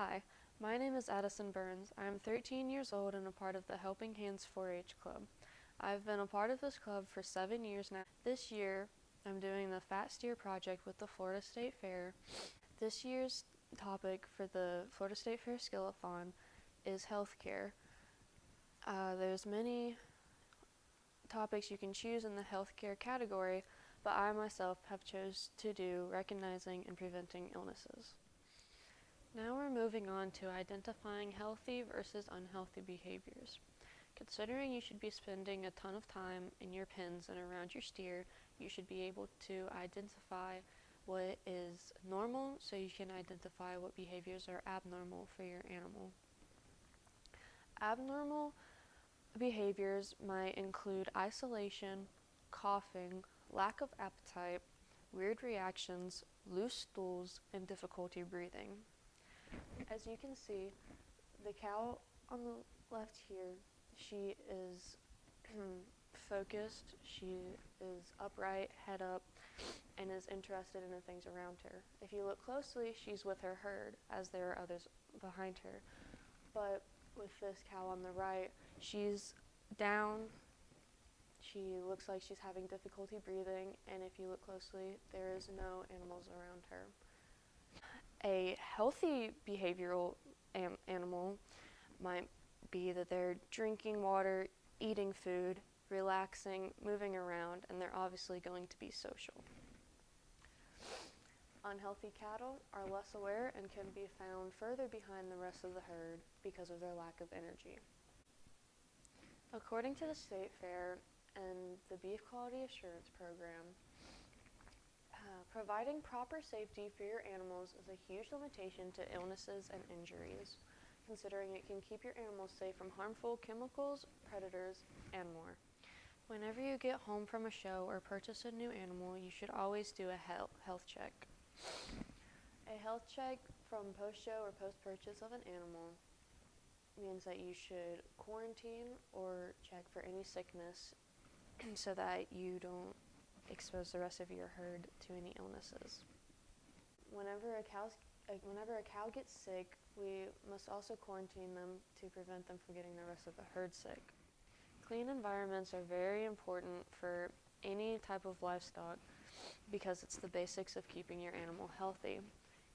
Hi, my name is Adysen Burns. I am 13 years old and a part of the Helping Hands 4-H Club. I've been a part of this club for 7 years now. This year, I'm doing the Fat Steer project with the Florida State Fair. This year's topic for the Florida State Fair Skillathon is healthcare. There's many topics you can choose in the healthcare category, but I myself have chose to do recognizing and preventing illnesses. Now we're moving on to identifying healthy versus unhealthy behaviors. Considering you should be spending a ton of time in your pens and around your steer, you should be able to identify what is normal so you can identify what behaviors are abnormal for your animal. Abnormal behaviors might include isolation, coughing, lack of appetite, weird reactions, loose stools, and difficulty breathing. As you can see, the cow on the left here, she is focused, she is upright, head up, and is interested in the things around her. If you look closely, she's with her herd, as there are others behind her. But with this cow on the right, she's down, she looks like she's having difficulty breathing, and if you look closely, there is no animals around her. A healthy behavioral animal might be that they're drinking water, eating food, relaxing, moving around, and they're obviously going to be social. Unhealthy cattle are less aware and can be found further behind the rest of the herd because of their lack of energy. According to the State Fair and the Beef Quality Assurance Program, providing proper safety for your animals is a huge limitation to illnesses and injuries, considering it can keep your animals safe from harmful chemicals, predators, and more. Whenever you get home from a show or purchase a new animal, you should always do a health check. A health check from post-show or post-purchase of an animal means that you should quarantine or check for any sickness so that you don't expose the rest of your herd to any illnesses. Whenever a cow gets sick, we must also quarantine them to prevent them from getting the rest of the herd sick. Clean environments are very important for any type of livestock because it's the basics of keeping your animal healthy.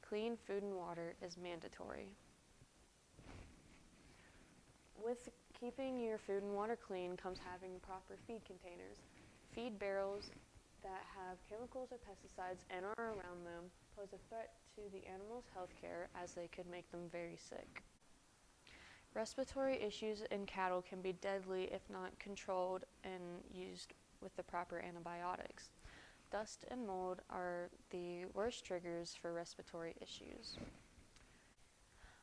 Clean food and water is mandatory. With keeping your food and water clean comes having proper feed containers. Feed barrels that have chemicals or pesticides in or around them pose a threat to the animal's health care as they could make them very sick. Respiratory issues in cattle can be deadly if not controlled and used with the proper antibiotics. Dust and mold are the worst triggers for respiratory issues.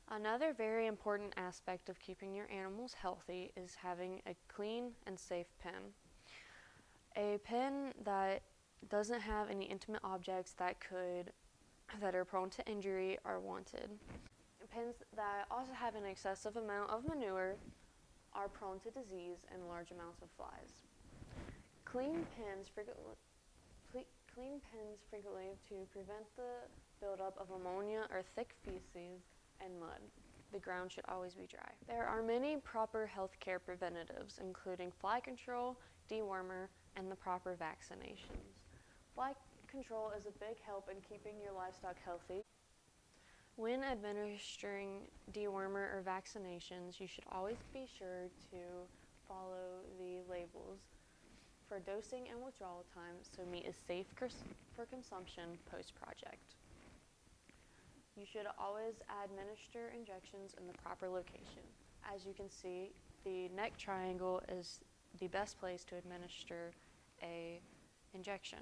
Another very important aspect of keeping your animals healthy is having a clean and safe pen. A pen that doesn't have any intimate objects that are prone to injury are wanted. Pens that also have an excessive amount of manure are prone to disease and large amounts of flies. Clean pens frequently to prevent the buildup of ammonia or thick feces and mud. The ground should always be dry. There are many proper healthcare preventatives, including fly control, dewormer, and the proper vaccinations. Fly control is a big help in keeping your livestock healthy. When administering dewormer or vaccinations, you should always be sure to follow the labels for dosing and withdrawal time so meat is safe for consumption post-project. You should always administer injections in the proper location. As you can see, the neck triangle is the best place to administer an injection.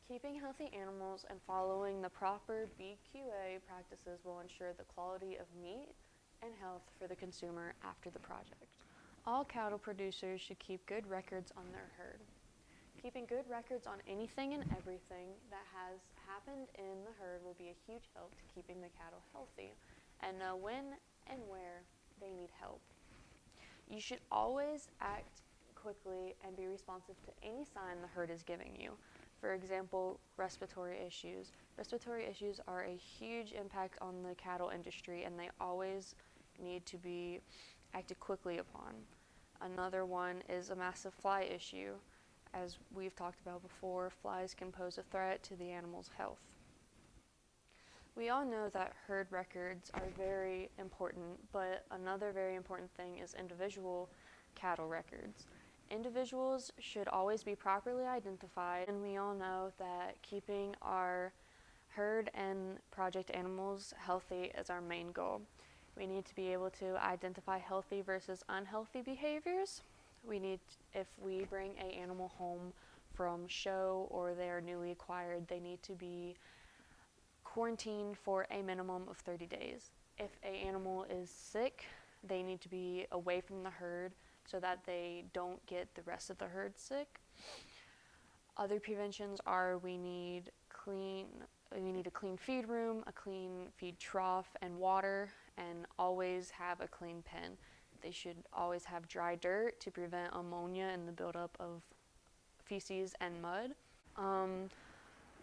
Keeping healthy animals and following the proper BQA practices will ensure the quality of meat and health for the consumer after the project. All cattle producers should keep good records on their herd. Keeping good records on anything and everything that has happened in the herd will be a huge help to keeping the cattle healthy and know when and where they need help. You should always act quickly and be responsive to any sign the herd is giving you. For example, respiratory issues, Respiratory issues are a huge impact on the cattle industry, and they always need to be acted quickly upon. Another one is a massive fly issue. As we've talked about before, flies can pose a threat to the animal's health. We all know that herd records are very important, but another very important thing is individual cattle records. Individuals should always be properly identified, and we all know that keeping our herd and project animals healthy is our main goal. We need to be able to identify healthy versus unhealthy behaviors. If we bring an animal home from show or they are newly acquired, they need to be quarantined for a minimum of 30 days. If an animal is sick, they need to be away from the herd so that they don't get the rest of the herd sick. Other preventions are we need a clean feed room, a clean feed trough and water, and always have a clean pen. They should always have dry dirt to prevent ammonia and the buildup of feces and mud.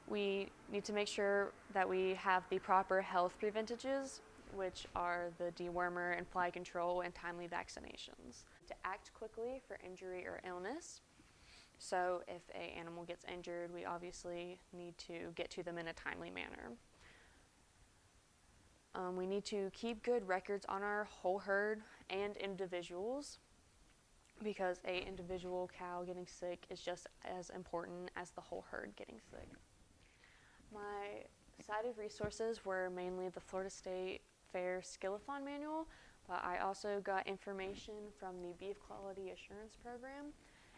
We need to make sure that we have the proper health preventages, which are the dewormer and fly control and timely vaccinations. To act quickly for injury or illness. So if an animal gets injured, we obviously need to get to them in a timely manner. We need to keep good records on our whole herd and individuals, because an individual cow getting sick is just as important as the whole herd getting sick. My cited resources were mainly the Florida State Fair Skillathon manual, but I also got information from the Beef Quality Assurance Program,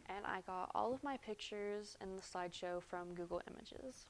and I got all of my pictures in the slideshow from Google Images.